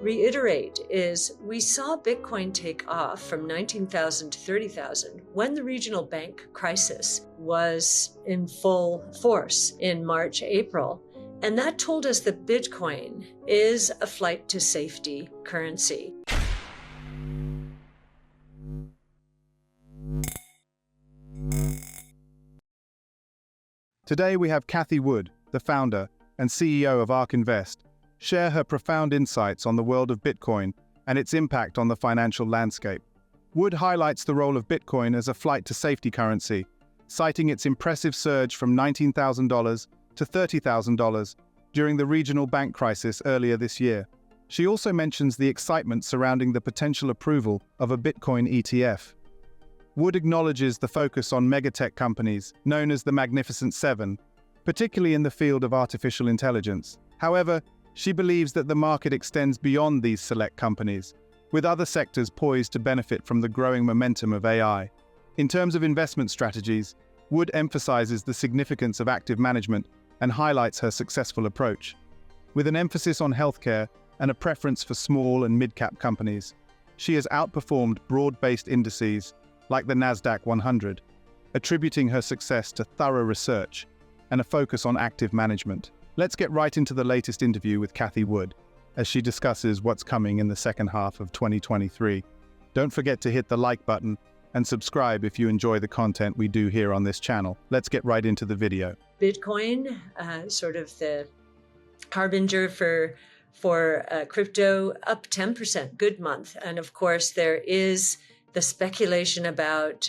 reiterate is we saw Bitcoin take off from 19,000 to 30,000 when the regional bank crisis was in full force in March, April. And that told us that Bitcoin is a flight to safety currency. Today we have Cathie Wood, the founder and CEO of ARK Invest, share her profound insights on the world of Bitcoin and its impact on the financial landscape. Wood highlights the role of Bitcoin as a flight to safety currency, citing its impressive surge from $19,000 to $30,000 during the regional bank crisis earlier this year. She also mentions the excitement surrounding the potential approval of a Bitcoin ETF. Wood acknowledges the focus on megatech companies, known as the Magnificent Seven, particularly in the field of artificial intelligence. However, she believes that the market extends beyond these select companies, with other sectors poised to benefit from the growing momentum of AI. In terms of investment strategies, Wood emphasizes the significance of active management and highlights her successful approach. With an emphasis on healthcare and a preference for small and mid-cap companies, she has outperformed broad-based indices like the Nasdaq 100, attributing her success to thorough research and a focus on active management. Let's get right into the latest interview with Cathie Wood, as she discusses what's coming in the second half of 2023. Don't forget to hit the like button and subscribe if you enjoy the content we do here on this channel. Let's get right into the video. Bitcoin, sort of the harbinger for crypto, up 10%, good month. And of course, there is the speculation about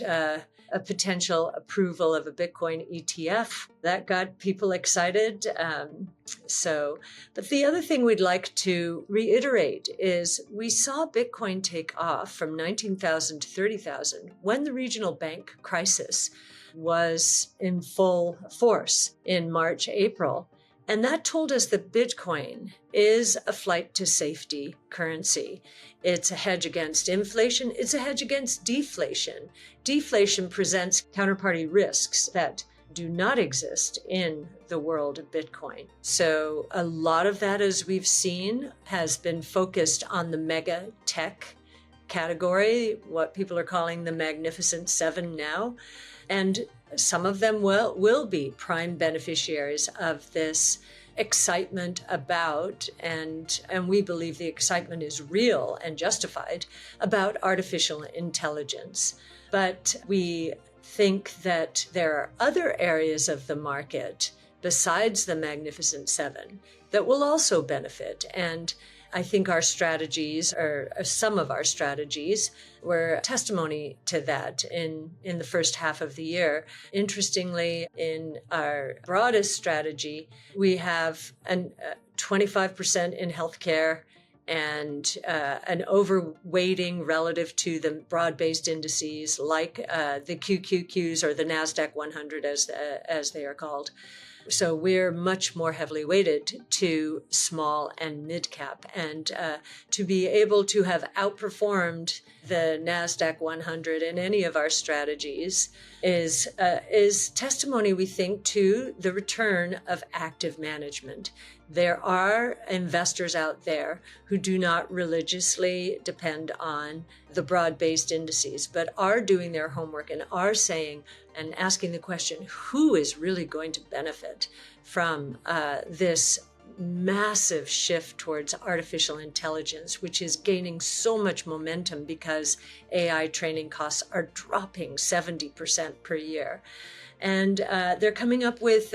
a potential approval of a Bitcoin ETF. That got people excited. But the other thing we'd like to reiterate is we saw Bitcoin take off from 19,000 to 30,000 when the regional bank crisis was in full force in March, April. And that told us that Bitcoin is a flight to safety currency. It's a hedge against inflation. It's a hedge against deflation. Deflation presents counterparty risks that do not exist in the world of Bitcoin. So a lot of that, as we've seen, has been focused on the mega tech category, what people are calling the Magnificent Seven now. And some of them will be prime beneficiaries of this excitement about, and we believe the excitement is real and justified, about artificial intelligence. But we think that there are other areas of the market besides the Magnificent Seven that will also benefit. And I think our strategies, or some of our strategies, were testimony to that in the first half of the year. Interestingly, in our broadest strategy, we have 25% in healthcare and an overweighting relative to the broad-based indices like the QQQs, or the Nasdaq 100 as they are called. So we're much more heavily weighted to small and mid-cap, and to be able to have outperformed the Nasdaq 100 in any of our strategies is testimony, we think, to the return of active management. There are investors out there who do not religiously depend on the broad-based indices, but are doing their homework and are saying and asking the question, who is really going to benefit from this massive shift towards artificial intelligence, which is gaining so much momentum because AI training costs are dropping 70% per year. And they're coming up with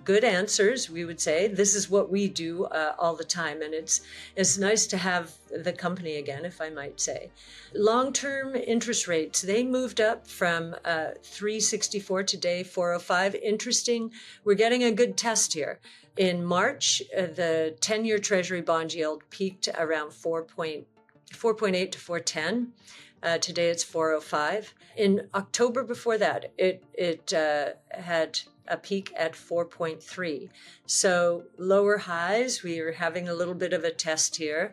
good answers, we would say. This is what we do all the time. And it's nice to have the company again, if I might say. Long-term interest rates, they moved up from 364 today, 405. Interesting. We're getting a good test here. In March, the 10-year Treasury bond yield peaked around 4.8 to 410. Today it's 405. In October before that, it had a peak at 4.3. So lower highs, we are having a little bit of a test here.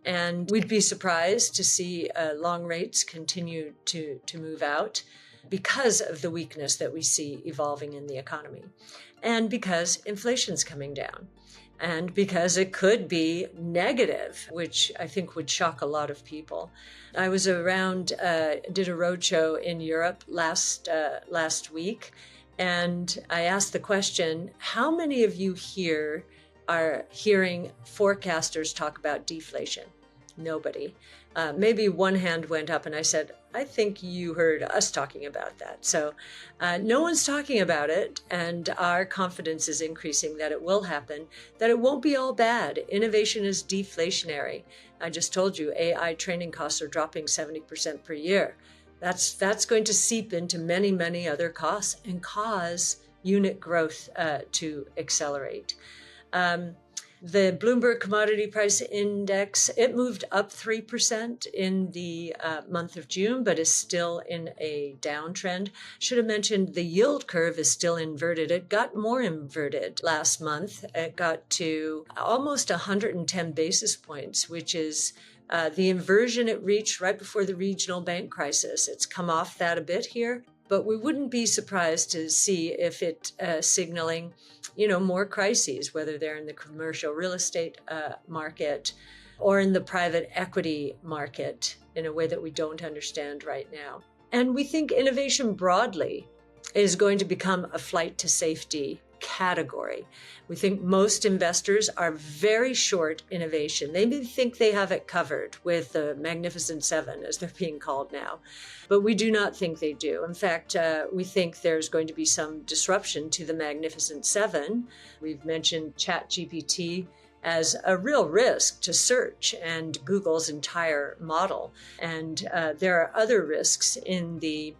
And we'd be surprised to see long rates continue to move out because of the weakness that we see evolving in the economy, and because inflation's coming down. and because it could be negative, which I think would shock a lot of people. I was around, did a roadshow in Europe last week, and I asked the question, how many of you here are hearing forecasters talk about deflation? Nobody. Maybe one hand went up, and I said, I think you heard us talking about that. So no one's talking about it, and our confidence is increasing that it will happen, that it won't be all bad. Innovation is deflationary. I just told you AI training costs are dropping 70% per year. That's going to seep into many, many other costs and cause unit growth to accelerate. The Bloomberg Commodity Price Index, it moved up 3% in the month of June, but is still in a downtrend. Should have mentioned the yield curve is still inverted. It got more inverted last month. It got to almost 110 basis points, which is the inversion it reached right before the regional bank crisis. It's come off that a bit here, but we wouldn't be surprised to see if it signaling more crises, whether they're in the commercial real estate market or in the private equity market in a way that we don't understand right now. And we think innovation broadly is going to become a flight to safety category. We think most investors are very short innovation. They may think they have it covered with the Magnificent Seven, as they're being called now, but we do not think they do. In fact, we think there's going to be some disruption to the Magnificent Seven. We've mentioned ChatGPT as a real risk to search and Google's entire model. And there are other risks in the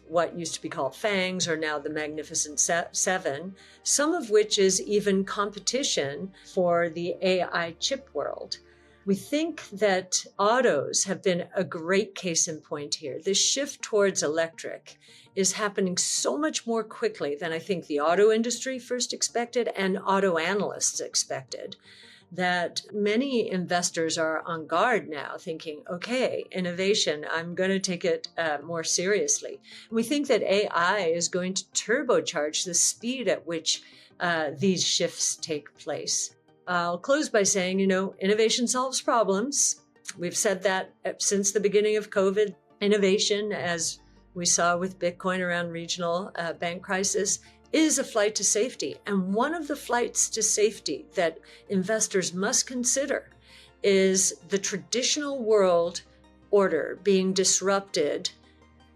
what used to be called FANGs, or now the Magnificent Seven, some of which is even competition for the AI chip world. We think that autos have been a great case in point here. This shift towards electric is happening so much more quickly than I think the auto industry first expected and auto analysts expected, that many investors are on guard now thinking, okay, innovation, I'm going to take it more seriously. We think that AI is going to turbocharge the speed at which these shifts take place. I'll close by saying, innovation solves problems. We've said that since the beginning of COVID. Innovation, as we saw with Bitcoin around regional bank crisis, is a flight to safety. And one of the flights to safety that investors must consider is the traditional world order being disrupted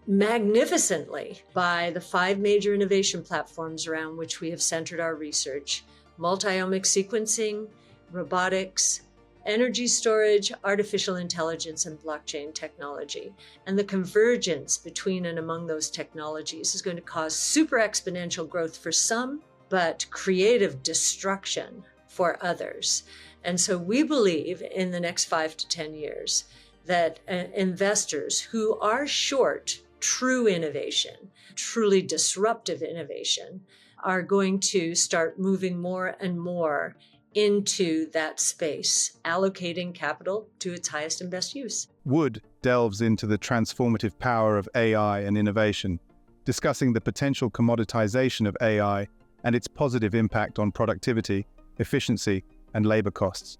magnificently by the 5 major innovation platforms around which we have centered our research: multi-omic sequencing, robotics, energy storage, artificial intelligence, and blockchain technology. And the convergence between and among those technologies is going to cause super exponential growth for some, but creative destruction for others. And so we believe in the next 5 to 10 years that investors who are short true innovation, truly disruptive innovation, are going to start moving more and more into that space, allocating capital to its highest and best use. Wood delves into the transformative power of AI and innovation, discussing the potential commoditization of AI and its positive impact on productivity, efficiency, and labor costs.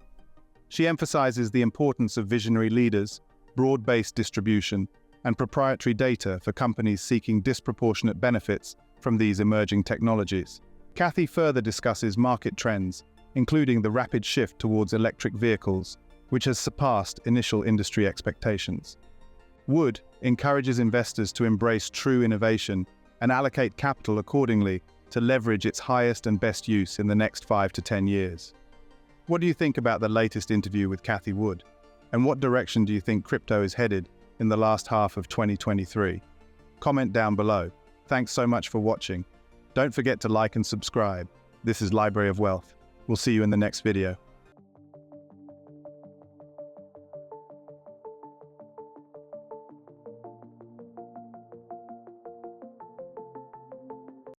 She emphasizes the importance of visionary leaders, broad-based distribution, and proprietary data for companies seeking disproportionate benefits from these emerging technologies. Cathie further discusses market trends, including the rapid shift towards electric vehicles, which has surpassed initial industry expectations. Wood encourages investors to embrace true innovation and allocate capital accordingly to leverage its highest and best use in the next 5 to 10 years. What do you think about the latest interview with Cathie Wood? And what direction do you think crypto is headed in the last half of 2023? Comment down below. Thanks so much for watching. Don't forget to like and subscribe. This is Library of Wealth. We'll see you in the next video.